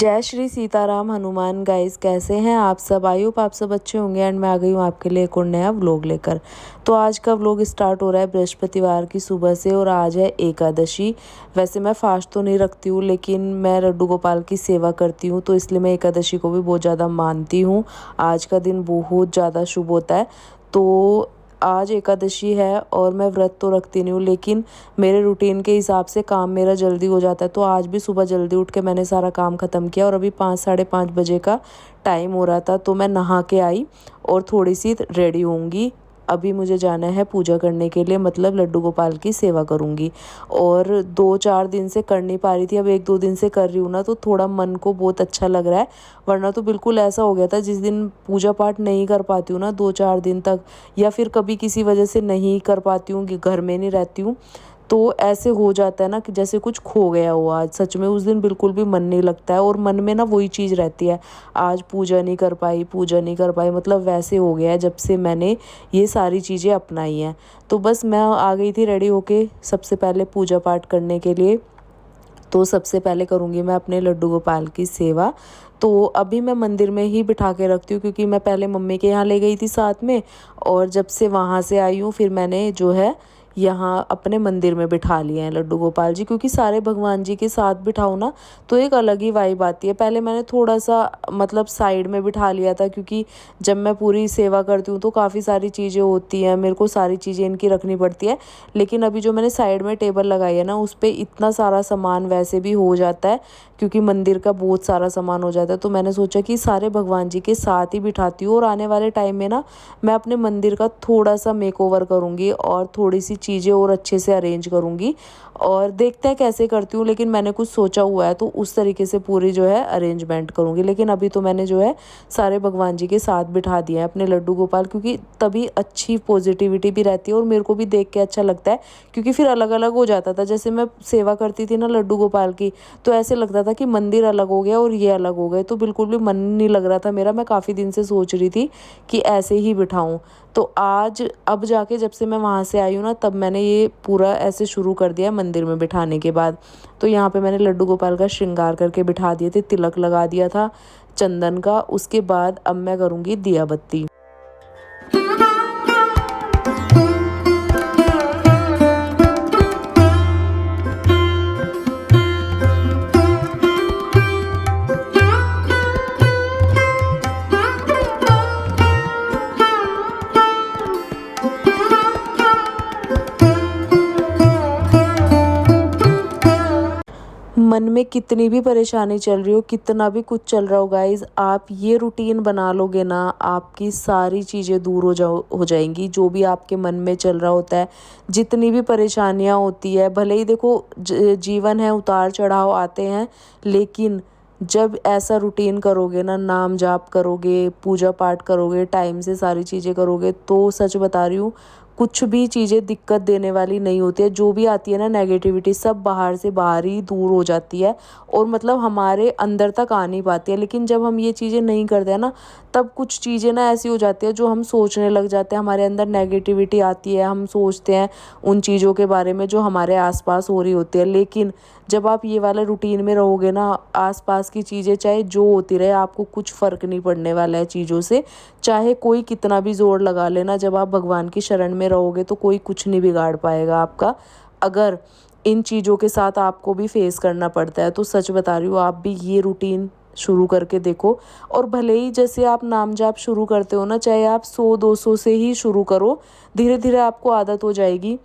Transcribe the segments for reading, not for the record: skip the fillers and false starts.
जय श्री सीताराम हनुमान गाइस, कैसे हैं आप सब। आई होप आप सब अच्छे होंगे। एंड मैं आ गई हूँ आपके लिए एक और नया व्लॉग लेकर। तो आज का व्लॉग स्टार्ट हो रहा है बृहस्पतिवार की सुबह से और आज है एकादशी। वैसे मैं फास्ट तो नहीं रखती हूँ, लेकिन मैं लड्डू गोपाल की सेवा करती हूँ, तो इसलिए मैं एकादशी को भी बहुत ज़्यादा मानती हूँ। आज का दिन बहुत ज़्यादा शुभ होता है। तो आज एकादशी है और मैं व्रत तो रखती नहीं हूँ, लेकिन मेरे रूटीन के हिसाब से काम मेरा जल्दी हो जाता है। तो आज भी सुबह जल्दी उठ के मैंने सारा काम ख़त्म किया और अभी 5 साढ़े 5 बजे का टाइम हो रहा था। तो मैं नहा के आई और थोड़ी सी रेडी होंगी। अभी मुझे जाना है पूजा करने के लिए, मतलब लड्डू गोपाल की सेवा करूँगी। और 2-4 दिन से कर नहीं पा रही थी, अब 1-2 दिन से कर रही हूँ ना, तो थोड़ा मन को बहुत अच्छा लग रहा है। वरना तो बिल्कुल ऐसा हो गया था, जिस दिन पूजा पाठ नहीं कर पाती हूँ ना 2-4 दिन तक, या फिर कभी किसी वजह से नहीं कर पाती हूँ कि घर में नहीं रहती हूँ, तो ऐसे हो जाता है ना कि जैसे कुछ खो गया हो। आज सच में उस दिन बिल्कुल भी मन नहीं लगता है और मन में ना वही चीज़ रहती है, आज पूजा नहीं कर पाई, पूजा नहीं कर पाई, मतलब वैसे हो गया है जब से मैंने ये सारी चीज़ें अपनाई हैं। तो बस मैं आ गई थी रेडी होके सबसे पहले पूजा पाठ करने के लिए। तो सबसे पहले करूँगी मैं अपने लड्डू गोपाल की सेवा। तो अभी मैं मंदिर में ही बिठा के रखती हूँ, क्योंकि मैं पहले मम्मी के यहाँ ले गई थी साथ में, और जब से वहाँ से आई हूँ फिर मैंने जो है यहाँ अपने मंदिर में बिठा लिए हैं लड्डू गोपाल जी। क्योंकि सारे भगवान जी के साथ बिठाओ ना तो एक अलग ही वाइब आती है। पहले मैंने थोड़ा सा मतलब साइड में बिठा लिया था, क्योंकि जब मैं पूरी सेवा करती हूँ तो काफ़ी सारी चीज़ें होती हैं, मेरे को सारी चीज़ें इनकी रखनी पड़ती है। लेकिन अभी जो मैंने साइड में टेबल लगाई है ना, उस पर इतना सारा सामान वैसे भी हो जाता है, क्योंकि मंदिर का बहुत सारा सामान हो जाता है। तो मैंने सोचा कि सारे भगवान जी के साथ ही बिठाती हूँ, और आने वाले टाइम में ना मैं अपने मंदिर का थोड़ा सा मेकओवर करूँगी और थोड़ी सी चीज़ें और अच्छे से अरेंज करूँगी। और देखते हैं कैसे करती हूँ, लेकिन मैंने कुछ सोचा हुआ है तो उस तरीके से पूरी जो है अरेंजमेंट करूँगी। लेकिन अभी तो मैंने जो है सारे भगवान जी के साथ बिठा दिया है अपने लड्डू गोपाल, क्योंकि तभी अच्छी पॉजिटिविटी भी रहती है और मेरे को भी देख के अच्छा लगता है। क्योंकि फिर अलग अलग हो जाता था, जैसे मैं सेवा करती थी ना लड्डू गोपाल की, तो ऐसे लगता था कि मंदिर अलग हो गया और ये अलग हो गए, तो बिल्कुल भी मन नहीं लग रहा था मेरा। मैं काफ़ी दिन से सोच रही थी कि ऐसे ही बिठाऊं। तो आज अब जाके जब से मैं वहाँ से आई हूँ ना, तब मैंने ये पूरा ऐसे शुरू कर दिया मंदिर में बिठाने के बाद। तो यहाँ पे मैंने लड्डू गोपाल का श्रृंगार करके बिठा दिए थे, तिलक लगा दिया था चंदन का। उसके बाद अब मैं करूँगी दिया बत्ती। मन में कितनी भी परेशानी चल रही हो, कितना भी कुछ चल रहा हो गाइज, आप ये रूटीन बना लोगे ना, आपकी सारी चीज़ें दूर हो जाएंगी। जो भी आपके मन में चल रहा होता है, जितनी भी परेशानियां होती है, भले ही देखो जीवन है, उतार चढ़ाव आते हैं, लेकिन जब ऐसा रूटीन करोगे ना, नाम जाप करोगे, पूजा पाठ करोगे, टाइम से सारी चीज़ें करोगे, तो सच बता रही हूँ कुछ भी चीज़ें दिक्कत देने वाली नहीं होती है। जो भी आती है ना नेगेटिविटी, सब बाहर से बाहर ही दूर हो जाती है, और मतलब हमारे अंदर तक आ नहीं पाती है। लेकिन जब हम ये चीज़ें नहीं करते हैं ना, तब कुछ चीज़ें ना ऐसी हो जाती है जो हम सोचने लग जाते हैं, हमारे अंदर नेगेटिविटी आती है, हम सोचते हैं उन चीज़ों के बारे में जो हमारे आसपास हो रही होती है। लेकिन जब आप ये वाले रूटीन में रहोगे ना, आसपास की चीज़ें चाहे जो होती रहे, आपको कुछ फ़र्क नहीं पड़ने वाला है चीज़ों से। चाहे कोई कितना भी जोर लगा लेना, जब आप भगवान की शरण में रहोगे तो कोई कुछ नहीं बिगाड़ पाएगा आपका। अगर इन चीज़ों के साथ आपको भी फेस करना पड़ता है, तो सच बता रही हूँ आप भी ये रूटीन शुरू करके देखो। और भले ही जैसे आप नाम जाप शुरू करते हो ना, चाहे आप 100-200 से ही शुरू करो, धीरे धीरे आपको आदत हो जाएगी।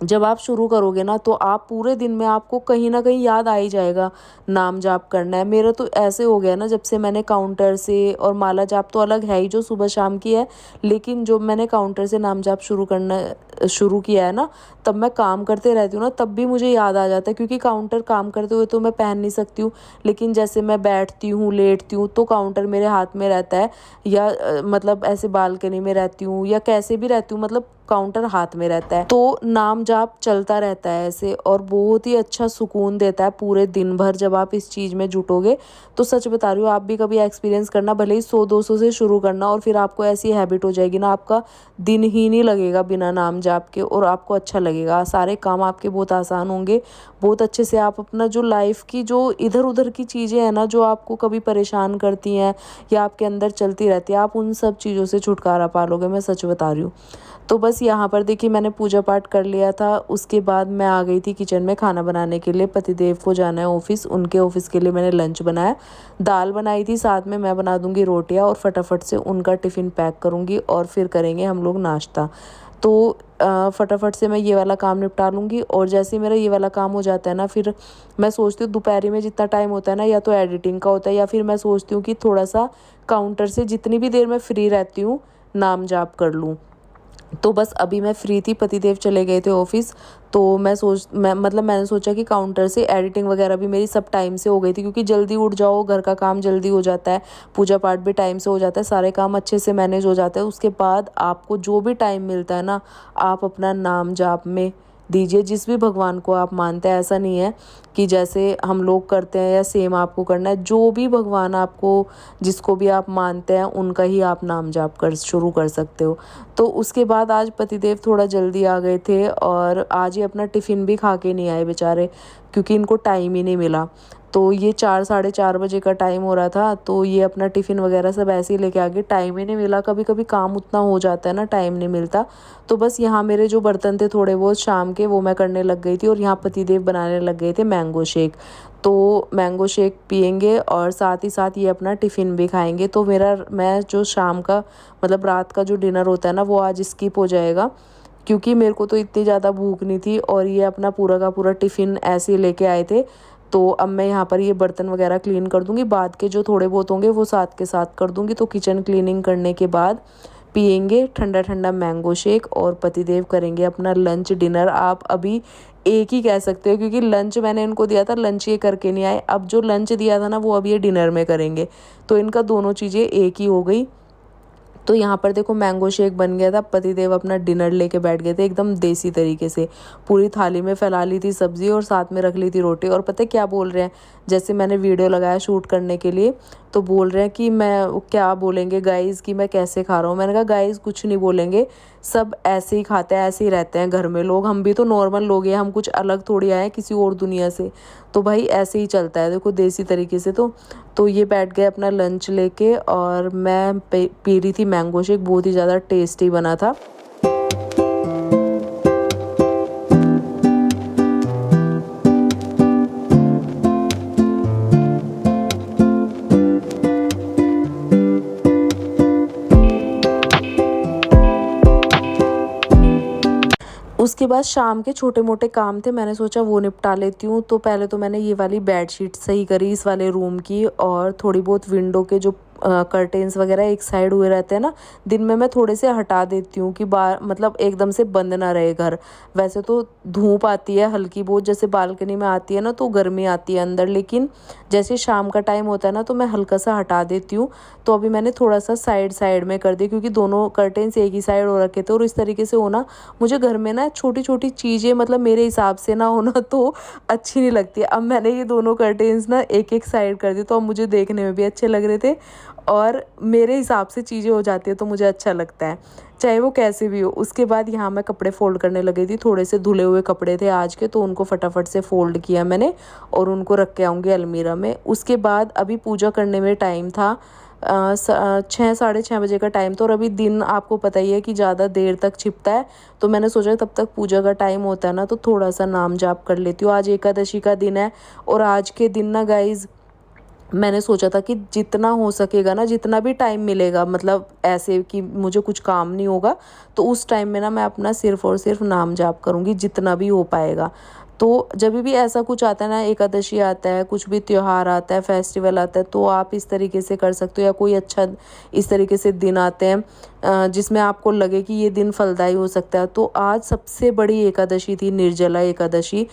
जब आप शुरू करोगे ना, तो आप पूरे दिन में आपको कहीं ना कहीं याद आ ही जाएगा नाम जाप करना है। मेरा तो ऐसे हो गया ना, जब से मैंने काउंटर से, और माला जाप तो अलग है ही जो सुबह शाम की है, लेकिन जो मैंने काउंटर से नाम जाप शुरू करना शुरू किया है ना, तब मैं काम करते रहती हूँ ना, तब भी मुझे याद आ जाता है। क्योंकि काउंटर काम करते हुए तो मैं पहन नहीं सकती हूँ, लेकिन जैसे मैं बैठती हूँ, लेटती हूँ, तो काउंटर मेरे हाथ में रहता है, या मतलब ऐसे बालकनी में रहती हूँ या कैसे भी रहती हूँ, मतलब काउंटर हाथ में रहता है, तो नाम जाप चलता रहता है ऐसे, और बहुत ही अच्छा सुकून देता है पूरे दिन भर जब आप इस चीज़ में जुटोगे। तो सच बता रही हूँ, आप भी कभी एक्सपीरियंस करना, भले ही 100-200 से शुरू करना, और फिर आपको ऐसी हैबिट हो जाएगी ना, आपका दिन ही नहीं लगेगा बिना नाम जाप के, और आपको अच्छा लगेगा, सारे काम आपके बहुत आसान होंगे। बहुत अच्छे से आप अपना जो लाइफ की जो इधर उधर की चीज़ें हैं ना, जो आपको कभी परेशान करती हैं या आपके अंदर चलती रहती है, आप उन सब चीज़ों से छुटकारा पा लोगे, मैं सच बता रही हूँ। तो बस यहाँ पर देखिए मैंने पूजा पाठ कर लिया था, उसके बाद मैं आ गई थी किचन में खाना बनाने के लिए। पतिदेव को जाना है ऑफिस, उनके ऑफिस के लिए मैंने लंच बनाया, दाल बनाई थी, साथ में मैं बना दूंगी रोटियां, और फटाफट से उनका टिफ़िन पैक करूंगी और फिर करेंगे हम लोग नाश्ता। तो फटाफट से मैं ये वाला काम निपटा लूँगी, और जैसे ही मेरा ये वाला काम हो जाता है ना, फिर मैं सोचती हूँ दोपहर में जितना टाइम होता है ना, या तो एडिटिंग का होता है, या फिर मैं सोचती हूँ कि थोड़ा सा काउंटर से जितनी भी देर मैं फ्री रहती हूँ नाम जाप कर लूँ। तो बस अभी मैं फ्री थी, पतिदेव चले गए थे ऑफिस, तो मैंने सोचा कि काउंटर से एडिटिंग वगैरह भी मेरी सब टाइम से हो गई थी, क्योंकि जल्दी उठ जाओ, घर का काम जल्दी हो जाता है, पूजा पाठ भी टाइम से हो जाता है, सारे काम अच्छे से मैनेज हो जाते हैं। उसके बाद आपको जो भी टाइम मिलता है ना, आप अपना नाम जाप में दीजिए, जिस भी भगवान को आप मानते हैं। ऐसा नहीं है कि जैसे हम लोग करते हैं या सेम आपको करना है, जो भी भगवान आपको, जिसको भी आप मानते हैं, उनका ही आप नाम जाप कर शुरू कर सकते हो। तो उसके बाद आज पतिदेव थोड़ा जल्दी आ गए थे, और आज ये अपना टिफ़िन भी खा के नहीं आए बेचारे, क्योंकि इनको टाइम ही नहीं मिला। तो ये 4-4:30 बजे का टाइम हो रहा था, तो ये अपना टिफ़िन वगैरह सब ऐसे ही लेके आ गए, टाइम ही नहीं मिला। कभी कभी काम उतना हो जाता है ना, टाइम नहीं मिलता। तो बस यहाँ मेरे जो बर्तन थे थोड़े बहुत शाम के, वो मैं करने लग गई थी, और यहाँ पतिदेव बनाने लग गए थे मैंगो शेक। तो मैंगो शेक पियेंगे और साथ ही साथ ये अपना टिफ़िन भी खाएंगे। तो मैं जो शाम का मतलब रात का जो डिनर होता है ना, वो आज स्किप हो जाएगा, क्योंकि मेरे को तो इतनी ज़्यादा भूख नहीं थी, और ये अपना पूरा का पूरा टिफ़िन ऐसे ही लेके आए थे। तो अब मैं यहाँ पर ये बर्तन वगैरह क्लीन कर दूँगी, बाद के जो थोड़े बहुत होंगे वो साथ के साथ कर दूँगी। तो किचन क्लीनिंग करने के बाद पियेंगे ठंडा ठंडा मैंगो शेक, और पतिदेव करेंगे अपना लंच डिनर। आप अभी एक ही कह सकते हो, क्योंकि लंच मैंने इनको दिया था, लंच ये करके नहीं आए। अब जो लंच दिया था ना, वो अब ये डिनर में करेंगे, तो इनका दोनों चीज़ें एक ही हो गई। तो यहाँ पर देखो मैंगो शेक बन गया था, पतिदेव अपना डिनर लेके बैठ गए थे एकदम देसी तरीके से, पूरी थाली में फैला ली थी सब्जी और साथ में रख ली थी रोटी। और पता है क्या बोल रहे हैं, जैसे मैंने वीडियो लगाया शूट करने के लिए, तो बोल रहे हैं कि मैं क्या बोलेंगे गाइज़ कि मैं कैसे खा रहा हूँ। मैंने कहा गाइज़ कुछ नहीं बोलेंगे, सब ऐसे ही खाते हैं, ऐसे ही रहते हैं घर में लोग, हम भी तो नॉर्मल लोग हैं, हम कुछ अलग थोड़ी आए हैं किसी और दुनिया से। तो भाई ऐसे ही चलता है देखो, देसी तरीके से। तो ये बैठ गए अपना लंच लेके, और मैं पी रही थी मैंगो शेक, बहुत ही ज़्यादा टेस्टी बना था। उसके बाद शाम के छोटे मोटे काम थे, मैंने सोचा वो निपटा लेती हूँ। तो पहले तो मैंने ये वाली बेडशीट सही करी इस वाले रूम की, और थोड़ी बहुत विंडो के जो कर्टेन्स वगैरह एक साइड हुए रहते हैं ना, दिन में मैं थोड़े से हटा देती हूँ कि बाहर मतलब एकदम से बंद ना रहे घर। वैसे तो धूप आती है हल्की बहुत, जैसे बालकनी में आती है ना, तो गर्मी आती है अंदर, लेकिन जैसे शाम का टाइम होता है ना, तो मैं हल्का सा हटा देती हूँ। तो अभी मैंने थोड़ा सा साइड साइड में कर दिया, क्योंकि दोनों कर्टेन्स एक ही साइड हो रखे थे, और इस तरीके से होना, मुझे घर में ना छोटी छोटी चीज़ें मतलब मेरे हिसाब से ना होना तो अच्छी नहीं लगती। अब मैंने ये दोनों कर्टेन्स ना एक एक साइड कर दिए, तो अब मुझे देखने में भी अच्छे लग रहे थे, और मेरे हिसाब से चीज़ें हो जाती है तो मुझे अच्छा लगता है, चाहे वो कैसे भी हो। उसके बाद यहाँ मैं कपड़े फोल्ड करने लगी थी, थोड़े से धुले हुए कपड़े थे आज के, तो उनको फटाफट से फोल्ड किया मैंने, और उनको रख के आऊँगी अलमीरा में। उसके बाद अभी पूजा करने में टाइम था 6-6:30 बजे का टाइम था, और अभी दिन आपको पता ही है कि ज़्यादा देर तक छिपता है। तो मैंने सोचा तब तक पूजा का टाइम होता है ना, तो थोड़ा सा नाम जाप कर लेती हूँ। आज एकादशी का दिन है, और आज के दिन ना गाइज़ मैंने सोचा था कि जितना हो सकेगा ना, जितना भी टाइम मिलेगा, मतलब ऐसे कि मुझे कुछ काम नहीं होगा, तो उस टाइम में ना मैं अपना सिर्फ़ और सिर्फ नाम जाप करूँगी, जितना भी हो पाएगा। तो जब भी ऐसा कुछ आता है ना, एकादशी आता है, कुछ भी त्योहार आता है, फेस्टिवल आता है, तो आप इस तरीके से कर सकते हो, या कोई अच्छा इस तरीके से दिन आते हैं जिसमें आपको लगे कि ये दिन फलदायी हो सकता है। तो आज सबसे बड़ी एकादशी थी, निर्जला एकादशी।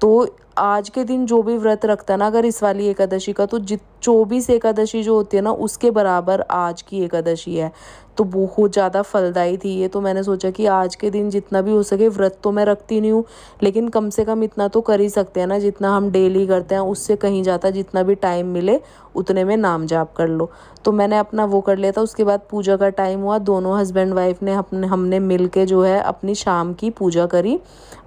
तो आज के दिन जो भी व्रत रखता है ना अगर इस वाली एकादशी का, तो 24 एकादशी जो होती है ना उसके बराबर आज की एकादशी है। तो बहुत ज़्यादा फलदायी थी ये। तो मैंने सोचा कि आज के दिन जितना भी हो सके, व्रत तो मैं रखती नहीं हूँ लेकिन कम से कम इतना तो कर ही सकते हैं ना, जितना हम डेली करते हैं उससे कहीं जाता, जितना भी टाइम मिले उतने में नाम जाप कर लो। तो मैंने अपना वो कर लिया था। उसके बाद पूजा का टाइम हुआ, दोनों हस्बैंड वाइफ ने हमने मिल के जो है अपनी शाम की पूजा करी,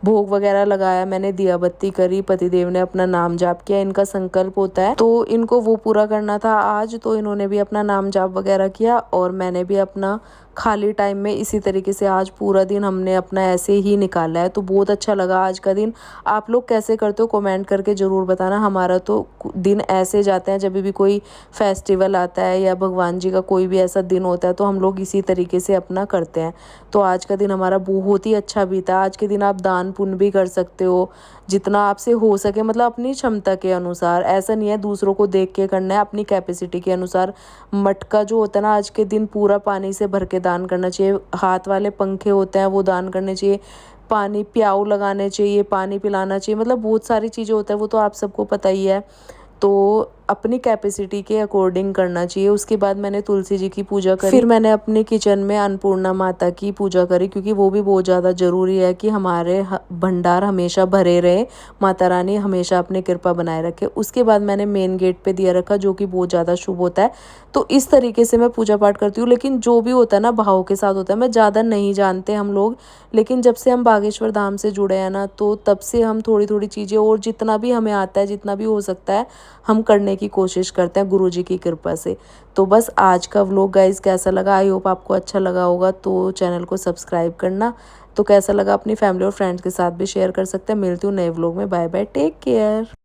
भोग वगैरह लगाया, मैंने दिया बत्ती करी, पतिदेव ने अपना नाम जाप किया। इनका संकल्प होता है तो इनको वो पूरा करना था आज, तो इन्होंने भी अपना नाम जाप वगैरह किया और मैंने भी अपना खाली टाइम में इसी तरीके से आज पूरा दिन हमने अपना ऐसे ही निकाला है। तो बहुत अच्छा लगा आज का दिन। आप लोग कैसे करते हो कमेंट करके ज़रूर बताना। हमारा तो दिन ऐसे जाते हैं, जब भी कोई फेस्टिवल आता है या भगवान जी का कोई भी ऐसा दिन होता है तो हम लोग इसी तरीके से अपना करते हैं। तो आज का दिन हमारा बहुत ही अच्छा बीता। आज के दिन आप दान पुण्य भी कर सकते हो जितना आपसे हो सके, मतलब अपनी क्षमता के अनुसार। ऐसा नहीं है दूसरों को देख के करना है, अपनी कैपेसिटी के अनुसार। मटका जो होता है ना आज के दिन पूरा पानी से भर के दान करना चाहिए। हाथ वाले पंखे होते हैं वो दान करने चाहिए। पानी प्याऊ लगाने चाहिए, पानी पिलाना चाहिए, मतलब बहुत सारी चीज़ें होता है, वो तो आप सबको पता ही है। तो अपनी कैपेसिटी के अकॉर्डिंग करना चाहिए। उसके बाद मैंने तुलसी जी की पूजा करी, फिर मैंने अपने किचन में अन्नपूर्णा माता की पूजा करी, क्योंकि वो भी बहुत ज़्यादा ज़रूरी है कि हमारे भंडार हमेशा भरे रहे, माता रानी हमेशा अपनी कृपा बनाए रखे। उसके बाद मैंने मेन गेट पे दिया रखा, जो कि बहुत ज़्यादा शुभ होता है। तो इस तरीके से मैं पूजा पाठ करती हूँ। लेकिन जो भी होता है ना भाव के साथ होता है। मैं ज़्यादा नहीं जानते हम लोग, लेकिन जब से हम बागेश्वर धाम से जुड़े हैं ना, तो तब से हम थोड़ी थोड़ी चीज़ें और जितना भी हमें आता है, जितना भी हो सकता है हम करने की कोशिश करते हैं गुरु जी की कृपा से। तो बस आज का व्लॉग गाइस कैसा लगा, आई होप आपको अच्छा लगा होगा। तो चैनल को सब्सक्राइब करना। तो कैसा लगा अपनी फैमिली और फ्रेंड्स के साथ भी शेयर कर सकते हैं। मिलती हूँ नए व्लॉग में। Bye bye, take care.